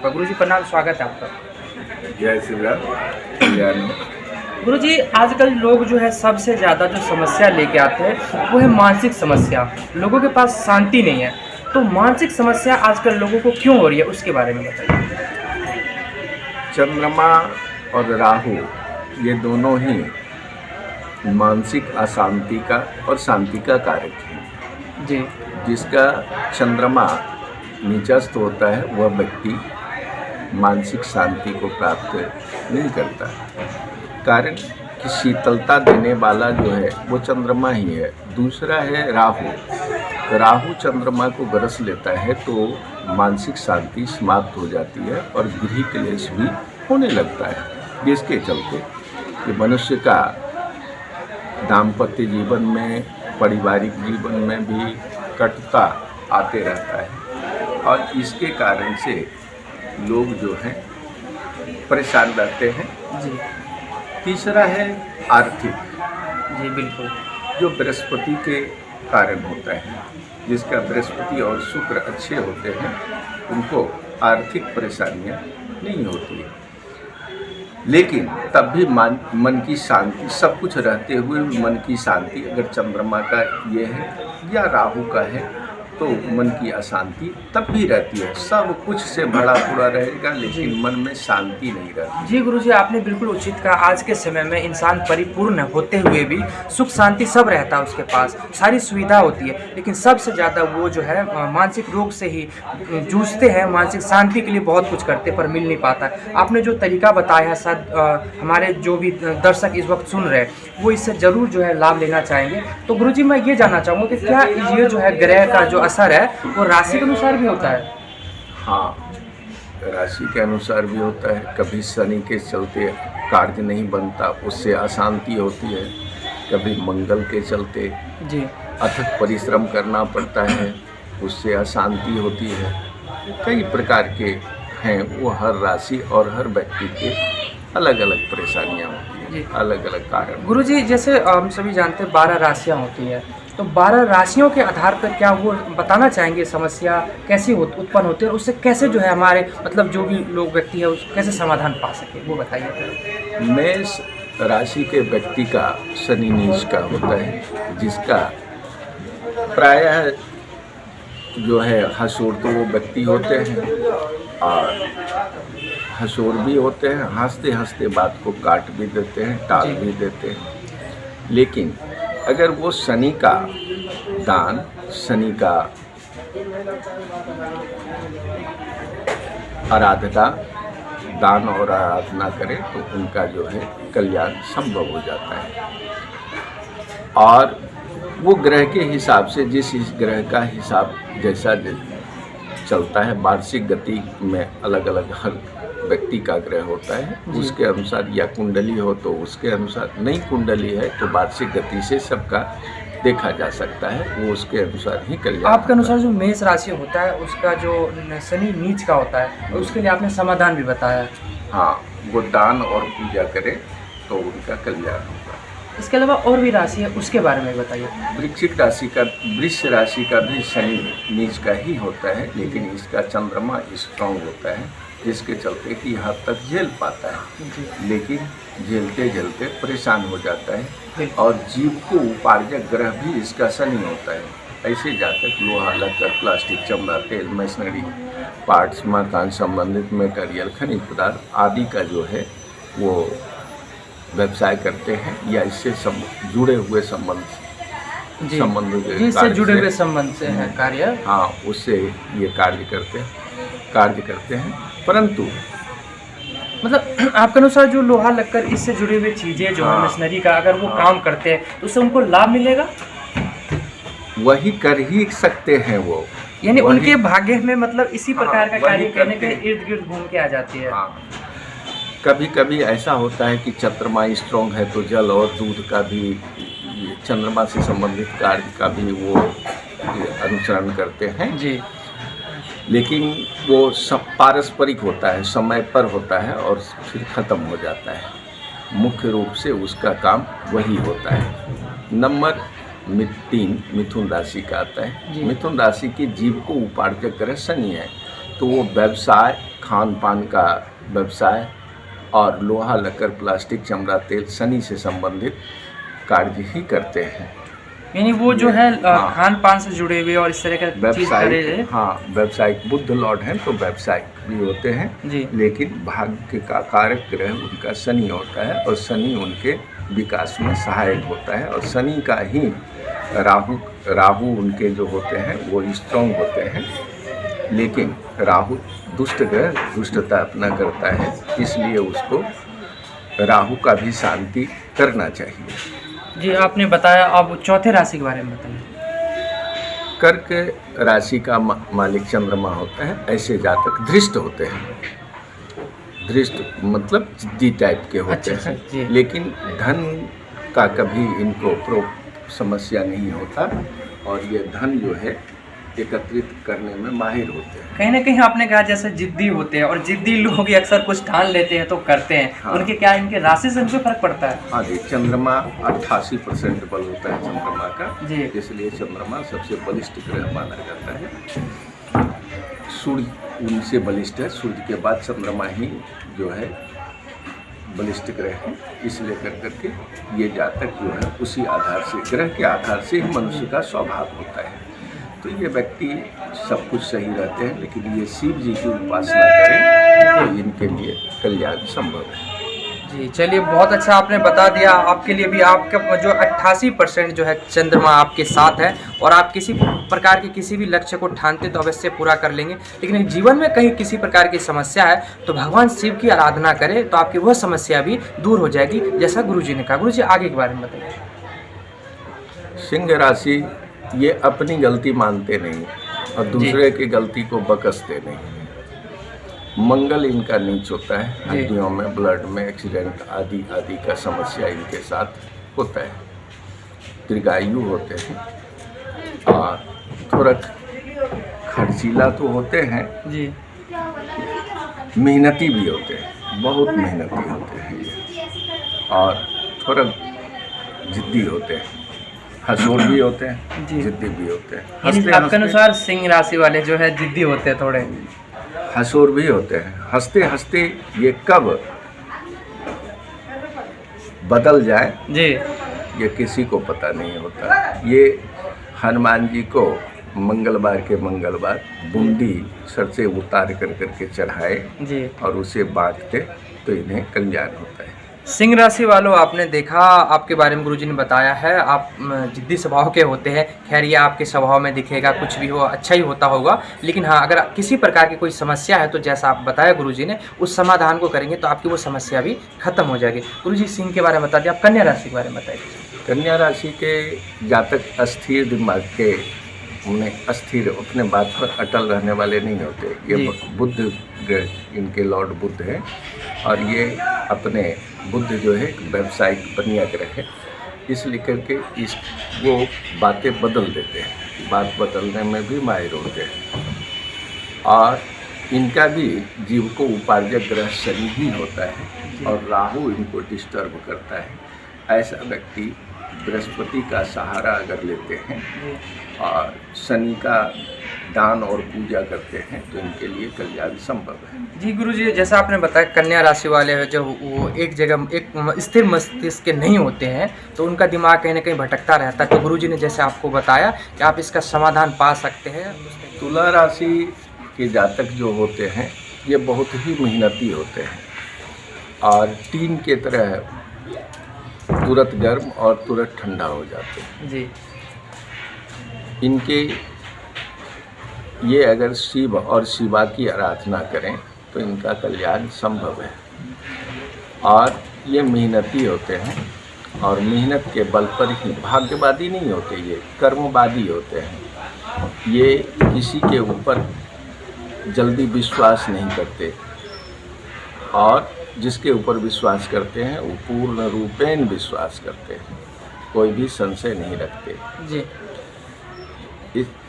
गुरुजी प्रणाम, स्वागत है आपका। जय श्री राम। गुरुजी, आजकल लोग जो है सबसे ज़्यादा जो समस्या लेके आते हैं वो है मानसिक समस्या। लोगों के पास शांति नहीं है, तो मानसिक समस्या आजकल लोगों को क्यों हो रही है उसके बारे में बताइए। चंद्रमा और राहु ये दोनों ही मानसिक अशांति का और शांति का कारक है। जी। जिसका चंद्रमा नीचस्थ होता है वह व्यक्ति मानसिक शांति को प्राप्त नहीं करता। कारण कि शीतलता देने वाला जो है वो चंद्रमा ही है। दूसरा है राहु। राहु चंद्रमा को ग्रस लेता है तो मानसिक शांति समाप्त हो जाती है और गृह क्लेश भी होने लगता है, जिसके चलते कि मनुष्य का दाम्पत्य जीवन में, पारिवारिक जीवन में भी कटुता आते रहता है और इसके कारण से लोग जो हैं परेशान रहते हैं। जी। तीसरा है आर्थिक। जी बिल्कुल। जो बृहस्पति के कारण होता है, जिसका बृहस्पति और शुक्र अच्छे होते हैं उनको आर्थिक परेशानियां नहीं होती है। लेकिन तब भी मन की शांति, सब कुछ रहते हुए मन की शांति अगर चंद्रमा का ये है या राहु का है तो मन की अशांति तब भी रहती है। सब कुछ से भरा पूरा रहेगा लेकिन मन में शांति नहीं रहती। जी गुरुजी, आपने बिल्कुल उचित कहा। आज के समय में इंसान परिपूर्ण होते हुए भी सुख शांति सब रहता है उसके पास, सारी सुविधा होती है, लेकिन सबसे ज़्यादा वो जो है मानसिक रोग से ही जूझते हैं। मानसिक शांति के लिए बहुत कुछ करते पर मिल नहीं पाता। आपने जो तरीका बताया है शायद हमारे जो भी दर्शक इस वक्त सुन रहे हैं वो इससे ज़रूर जो है लाभ लेना चाहेंगे। तो गुरुजी, मैं ये जानना चाहूँगा कि क्या ये जो है ग्रह का जो असर है वो राशि के अनुसार भी होता है? हाँ, राशि के अनुसार भी होता है। कभी शनि के चलते कार्य नहीं बनता, उससे अशांति होती है। कभी मंगल के चलते जी अथक परिश्रम करना पड़ता है, उससे अशांति होती है। कई प्रकार के हैं, वो हर राशि और हर व्यक्ति के अलग अलग परेशानियाँ होती हैं, अलग अलग कारण। गुरुजी, जैसे हम सभी जानते हैं 12 राशियाँ होती हैं, तो 12 राशियों के आधार पर क्या वो बताना चाहेंगे समस्या कैसी उत्पन्न होती है और उससे कैसे जो है हमारे मतलब जो भी लोग व्यक्ति है उस कैसे समाधान पा सके, वो बताइए। मेष राशि के व्यक्ति का शनि नीच का होता है, जिसका प्रायः जो है हसूर तो वो व्यक्ति होते हैं और हसूर भी होते हैं, हंसते हंसते बात को काट भी देते हैं, टाल भी देते हैं। लेकिन अगर वो शनि का दान, शनि का आराधना, दान और आराधना करें तो उनका जो है कल्याण संभव हो जाता है। और वो ग्रह के हिसाब से, जिस ग्रह का हिसाब जैसा चलता है, वार्षिक गति में अलग अलग हर व्यक्ति का ग्रह होता है, उसके अनुसार या कुंडली हो तो उसके अनुसार, नहीं कुंडली है तो वार्षिक गति से सबका देखा जा सकता है, वो उसके अनुसार ही कल्याण। आपके अनुसार जो मेष राशि होता है उसका जो शनि नीच का होता है उसके लिए आपने समाधान भी बताया। हाँ, वो दान और पूजा करें तो उनका कल्याण होगा। इसके अलावा और भी राशि है उसके बारे में बताइए। वृश्चिक राशि का, वृष राशि का भी शनि नीच का ही होता है, लेकिन इसका चंद्रमा स्ट्रांग होता है, जिसके चलते कि हद तक झेल पाता है, लेकिन झेलते झेलते परेशान हो जाता है। और जीव को उपार्जक ग्रह भी इसका शनि होता है। ऐसे जातक लोहा, लक्कर, प्लास्टिक, चमड़ा, तेल, मशीनरी पार्ट्स, मकान संबंधित मटेरियल, खनिज पदार्थ आदि का जो है वो व्यवसाय करते हैं या इससे जुड़े हुए संबंध जिससे जुड़े हुए संबंध से है कार्य। हाँ, उससे ये कार्य करते हैं। परंतु मतलब आपके अनुसार जो लोहा लक्कर इससे जुड़े हुए चीज़ें जो है मशीनरी का, अगर वो काम करते हैं तो उससे उनको लाभ मिलेगा? वही कर ही सकते हैं वो, यानी उनके भाग्य में मतलब इसी प्रकार का कार्य करने के इर्द गिर्द घूम के आ जाती है। कभी कभी ऐसा होता है कि चंद्रमा स्ट्रॉन्ग है तो जल और दूध का भी, चंद्रमा से संबंधित कार्य का भी वो अनुसरण करते हैं जी। लेकिन वो सब पारस्परिक होता है, समय पर होता है और फिर ख़त्म हो जाता है। मुख्य रूप से उसका काम वही होता है। नंबर 3 मिथुन राशि का आता है। मिथुन राशि के जीव को उपार्जक ग्रह शनि है, तो वो व्यवसाय, खान पान का व्यवसाय और लोहा लक्कड़ प्लास्टिक चमड़ा तेल शनि से संबंधित कार्य ही करते हैं। यानी वो जो है हाँ। खान पान से जुड़े हुए और इस तरह का चीज करे व्यवसायिक, हाँ व्यवसायिक बुध लॉर्ड हैं तो व्यवसायिक भी होते हैं जी। लेकिन भाग्य का कारक ग्रह उनका शनि होता है और शनि उनके विकास में सहायक होता है। और शनि का ही राहु उनके जो होते हैं वो स्ट्रॉन्ग होते हैं, लेकिन राहु दुष्ट ग्रह दुष्टता अपना करता है, इसलिए उसको राहु का भी शांति करना चाहिए। जी आपने बताया, अब चौथे राशि के बारे में बताइए। कर्क राशि का मालिक चंद्रमा होता है। ऐसे जातक धृष्ट होते हैं। धृष्ट मतलब जिद्दी टाइप के होते अच्छा, जी। हैं, लेकिन धन का कभी इनको समस्या नहीं होता और ये धन जो है एकत्रित करने में माहिर होते हैं। कहीं ना कहीं आपने कहा जैसे जिद्दी होते हैं और जिद्दी लोग ही अक्सर कुछ ठान लेते हैं तो करते हैं। हाँ। उनके क्या इनके राशि से उनको फर्क पड़ता है? हाँ जी, चंद्रमा 88% बल होता है चंद्रमा का जी। इसलिए चंद्रमा सबसे बलिष्ठ ग्रह माना जाता है। सूर्य उनसे बलिष्ठ है, सूर्य के बाद चंद्रमा ही जो है बलिष्ठ ग्रह है। इसलिए करके ये जातक जो है उसी आधार से, ग्रह के आधार से ही मनुष्य का स्वभाव होता है। तो ये व्यक्ति सब कुछ सही रहते हैं, लेकिन ये शिव जी की उपासना करें तो इनके लिए कल्याण संभव है। जी चलिए, बहुत अच्छा आपने बता दिया। आपके लिए भी आपका जो 88% जो है चंद्रमा आपके साथ है और आप किसी प्रकार के किसी भी लक्ष्य को ठानते तो अवश्य पूरा कर लेंगे। लेकिन जीवन में कहीं किसी प्रकार की समस्या है तो भगवान शिव की आराधना करें तो आपकी वह समस्या भी दूर हो जाएगी, जैसा गुरुजी ने कहा। गुरुजी आगे के बारे में बताइए। सिंह राशि ये अपनी गलती मानते नहीं और दूसरे की गलती को बकसते नहीं। मंगल इनका नीच होता है, हड्डियों में, ब्लड में एक्सीडेंट आदि आदि का समस्या इनके साथ होता है। दीर्घायु होते हैं और थोड़ा खर्चीला तो होते हैं जी, मेहनती भी होते हैं, बहुत मेहनती होते हैं ये, और थोड़ा जिद्दी होते हैं, हंसोर भी होते हैं, जिद्दी भी होते हैं। आपके अनुसार सिंह राशि वाले जो है जिद्दी होते हैं, थोड़े हंसोर भी होते हैं। हंसते हंसते ये कब बदल जाए जी, ये किसी को पता नहीं होता। ये हनुमान जी को मंगलवार के मंगलवार बूंदी सर से उतार कर करके चढ़ाए जी और उसे बांटते तो इन्हें कल्याण होता है। सिंह राशि वालों, आपने देखा, आपके बारे में गुरुजी ने बताया है, आप जिद्दी स्वभाव के होते हैं। खैर ये आपके स्वभाव में दिखेगा, कुछ भी हो अच्छा ही होता होगा। लेकिन हाँ, अगर किसी प्रकार की कोई समस्या है तो जैसा आप बताया गुरुजी ने, उस समाधान को करेंगे तो आपकी वो समस्या भी खत्म हो जाएगी। गुरुजी सिंह के बारे में बता दिया, आप कन्या राशि के बारे में बताइए। कन्या राशि के जातक अस्थिर दिमाग के, उन्हें अस्थिर, अपने बात पर अटल रहने वाले नहीं होते। ये बुद्ध इनके लॉर्ड बुद्ध है और ये अपने बुद्ध जो है व्यावसायिक बनिया ग्रह है, इसलिए करके वो बातें बदल देते हैं, बात बदलने में भी माहिर होते हैं। और इनका भी जीव को उपार्जक ग्रह शनि ही होता है और राहु इनको डिस्टर्ब करता है। ऐसा व्यक्ति बृहस्पति का सहारा अगर लेते हैं और शनि का दान और पूजा करते हैं तो इनके लिए कल्याण संभव है। जी गुरुजी, जैसा आपने बताया कन्या राशि वाले हैं जो वो एक जगह एक स्थिर मस्तिष्क के नहीं होते हैं तो उनका दिमाग कहीं ना कहीं भटकता रहता है। तो गुरुजी ने जैसे आपको बताया कि आप इसका समाधान पा सकते हैं। तुला राशि के जातक जो होते हैं ये बहुत ही मेहनती होते हैं और टीन के तरह तुरंत गर्म और तुरंत ठंडा हो जाते हैं जी। इनके ये अगर शिव और शिवा की आराधना करें तो इनका कल्याण संभव है। और ये मेहनती होते हैं और मेहनत के बल पर ही, भाग्यवादी नहीं होते, ये कर्मवादी होते हैं। ये किसी के ऊपर जल्दी विश्वास नहीं करते और जिसके ऊपर विश्वास करते हैं वो पूर्ण रूपेण विश्वास करते हैं, कोई भी संशय नहीं रखते जी।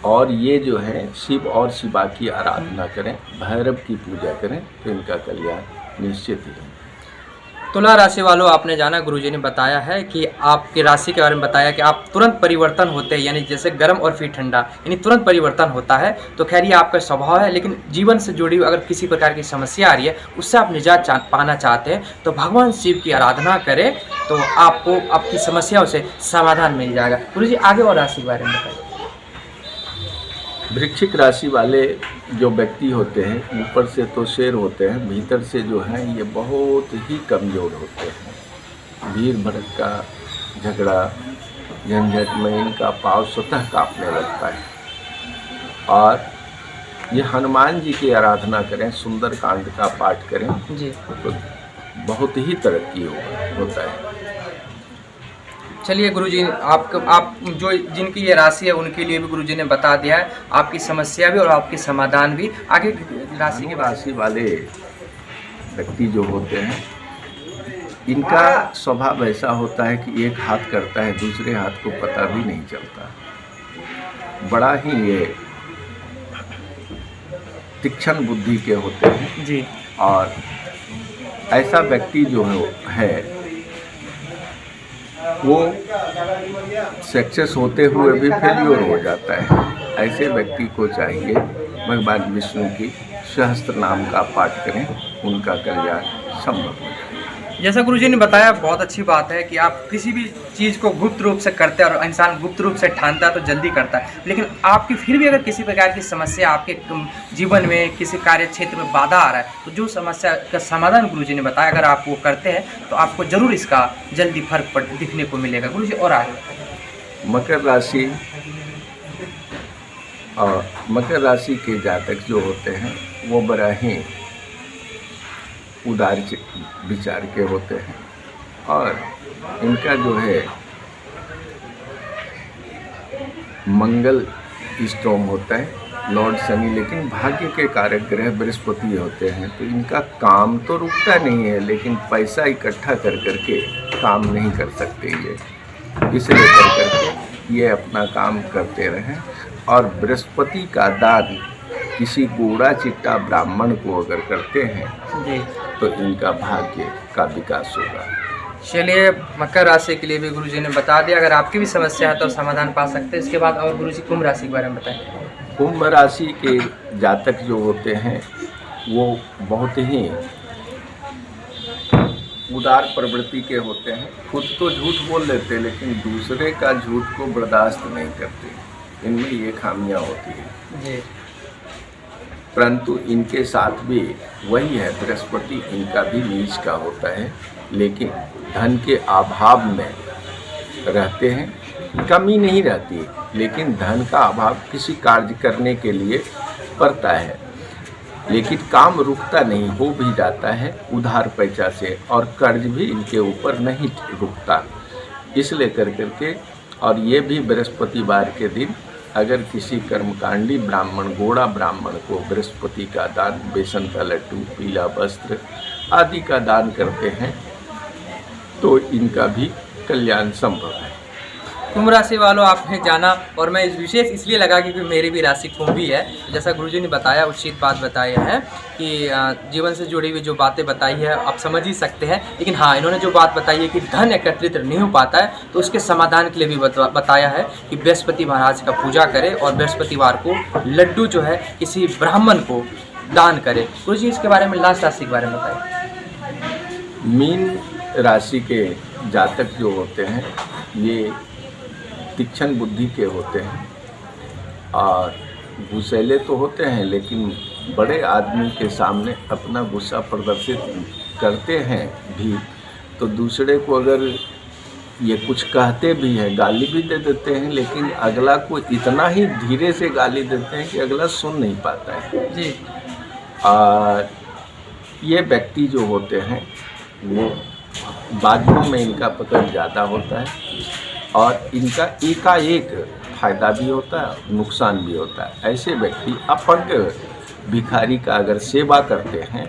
और ये जो है शिव और शिवा की आराधना करें, भैरव की पूजा करें तो इनका कल्याण निश्चित ही है। तुला राशि वालों, आपने जाना गुरुजी ने बताया है कि आपकी राशि के बारे में बताया कि आप तुरंत परिवर्तन होते हैं, यानी जैसे गर्म और फिर ठंडा, यानी तुरंत परिवर्तन होता है। तो खैर ये आपका स्वभाव है, लेकिन जीवन से जुड़ी हुई अगर किसी प्रकार की समस्या आ रही है, उससे आप निजात पाना चाहते हैं तो भगवान शिव की आराधना करें, तो आपको आपकी समस्याओं से समाधान मिल जाएगा। गुरुजी आगे और राशि के बारे में बताइए। वृश्चिक राशि वाले जो व्यक्ति होते हैं, ऊपर से तो शेर होते हैं, भीतर से जो हैं ये बहुत ही कमज़ोर होते हैं। भीड़ भड़का, झगड़ा, झंझट में इनका पाँव स्वतः कांपने लगता है। और ये हनुमान जी की आराधना करें, सुंदर कांड का पाठ करें जी, तो बहुत ही तरक्की होता है। चलिए गुरुजी, आप जो जिनकी ये राशि है उनके लिए भी गुरुजी ने बता दिया है आपकी समस्या भी और आपकी समाधान भी। आगे राशि के राशि वाले व्यक्ति जो होते हैं, इनका स्वभाव ऐसा होता है कि एक हाथ करता है, दूसरे हाथ को पता भी नहीं चलता। बड़ा ही ये तीक्ष्ण बुद्धि के होते हैं जी, और ऐसा व्यक्ति जो है वो सक्सेस होते हुए भी फेल्योर हो जाता है। ऐसे व्यक्ति को चाहिए भगवान विष्णु की सहस्त्र नाम का पाठ करें, उनका कल्याण संभव हो जाए। जैसा गुरुजी ने बताया, बहुत अच्छी बात है कि आप किसी भी चीज़ को गुप्त रूप से करते हैं और इंसान गुप्त रूप से ठानता है तो जल्दी करता है, लेकिन आपकी फिर भी अगर किसी प्रकार की समस्या आपके जीवन में किसी कार्य क्षेत्र में बाधा आ रहा है, तो जो समस्या का समाधान गुरुजी ने बताया अगर आप वो करते हैं तो आपको ज़रूर इसका जल्दी फर्क दिखने को मिलेगा। गुरुजी और आगे। मकर राशि और मकर राशि के जातक जो होते हैं वो बड़ा ही उदार विचार के होते हैं और इनका जो है मंगल स्ट्रॉन्ग होता है, लॉर्ड शनि, लेकिन भाग्य के कारक ग्रह बृहस्पति होते हैं। तो इनका काम तो रुकता नहीं है, लेकिन पैसा इकट्ठा कर करके काम नहीं कर सकते ये, इसलिए कर करके ये अपना काम करते रहें। और बृहस्पति का दान किसी गोरा चिट्टा ब्राह्मण को अगर करते हैं जी, तो इनका भाग्य का विकास होगा। चलिए, मकर राशि के लिए भी गुरुजी ने बता दिया, अगर आपकी भी समस्या है तो समाधान पा सकते हैं। इसके बाद और गुरुजी कुंभ राशि के बारे में बताएं। कुंभ राशि के जातक जो होते हैं वो बहुत ही उदार प्रवृत्ति के होते हैं। खुद तो झूठ बोल लेते हैं, लेकिन दूसरे का झूठ को बर्दाश्त नहीं करते। इनमें ये खामियां होती हैं जी, परंतु इनके साथ भी वही है, बृहस्पति इनका भी नीच का होता है, लेकिन धन के अभाव में रहते हैं। कमी नहीं रहती, लेकिन धन का अभाव किसी कार्य करने के लिए पड़ता है, लेकिन काम रुकता नहीं, हो भी जाता है उधार पैसा से, और कर्ज भी इनके ऊपर नहीं रुकता। इसलिए कर करके, और ये भी बृहस्पतिवार के दिन अगर किसी कर्मकांडी ब्राह्मण, गोड़ा ब्राह्मण को बृहस्पति का दान, बेसन का लड्डू, पीला वस्त्र आदि का दान करते हैं तो इनका भी कल्याण संभव है। कुंभ राशि वालों, आपने जाना, और मैं इस विशेष इसलिए लगा क्योंकि मेरी भी राशि कुंभ ही है। जैसा गुरुजी ने बताया, उचित बात बताई है कि जीवन से जुड़ी हुई जो बातें बताई है आप समझ ही सकते हैं, लेकिन हाँ, इन्होंने जो बात बताई है कि धन एकत्रित नहीं हो पाता है, तो उसके समाधान के लिए भी बताया है कि बृहस्पति महाराज का पूजा करें और बृहस्पतिवार को लड्डू जो है किसी ब्राह्मण को दान करें। गुरुजी इसके बारे में लास्ट राशि के बारे में बताएं। मीन राशि के जातक जो होते हैं ये तीक्ष्ण बुद्धि के होते हैं और गुस्सैले तो होते हैं, लेकिन बड़े आदमी के सामने अपना गुस्सा प्रदर्शित करते हैं भी, तो दूसरे को अगर ये कुछ कहते भी हैं, गाली भी दे देते हैं, लेकिन अगला को इतना ही धीरे से गाली देते हैं कि अगला सुन नहीं पाता है जी। और ये व्यक्ति जो होते हैं वो बातों में इनका पकड़ ज़्यादा होता है और इनका एकाएक फायदा भी होता है, नुकसान भी होता है। ऐसे व्यक्ति अपंग भिखारी का अगर सेवा करते हैं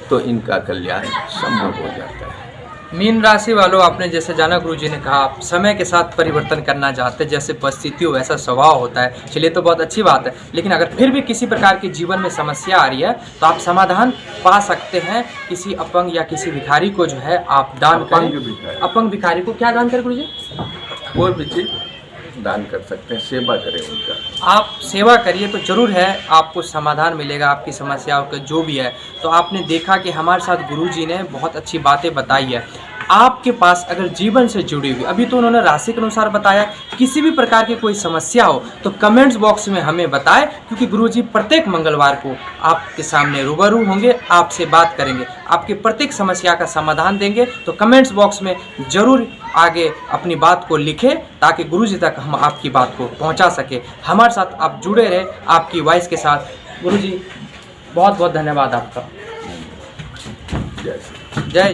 तो इनका कल्याण संभव हो जाता है। मीन राशि वालों, आपने जैसे जाना गुरुजी ने कहा आप समय के साथ परिवर्तन करना चाहते हैं, जैसे परिस्थिति हो वैसा स्वभाव होता है। चलिए तो बहुत अच्छी बात है, लेकिन अगर फिर भी किसी प्रकार के जीवन में समस्या आ रही है तो आप समाधान पा सकते हैं। किसी अपंग या किसी भिखारी को जो है आप दान करें। अपंग भिखारी को क्या दान करें गुरुजी? कोई भी चीज़ दान कर सकते हैं, सेवा करें उनका। आप सेवा करिए तो जरूर है आपको समाधान मिलेगा आपकी समस्याओं का जो भी है। तो आपने देखा कि हमारे साथ गुरुजी ने बहुत अच्छी बातें बताई है। आपके पास अगर जीवन से जुड़ी हुई, अभी तो उन्होंने राशि के अनुसार बताया, किसी भी प्रकार की कोई समस्या हो तो कमेंट्स बॉक्स में हमें बताएं, क्योंकि गुरुजी प्रत्येक मंगलवार को आपके सामने रूबरू होंगे, आपसे बात करेंगे, आपकी प्रत्येक समस्या का समाधान देंगे। तो कमेंट्स बॉक्स में जरूर आगे अपनी बात को लिखें ताकि गुरुजी तक हम आपकी बात को पहुंचा सके। हमारे साथ आप जुड़े रहे आपकी वॉइस के साथ। गुरुजी बहुत बहुत धन्यवाद आपका। जय श्री जय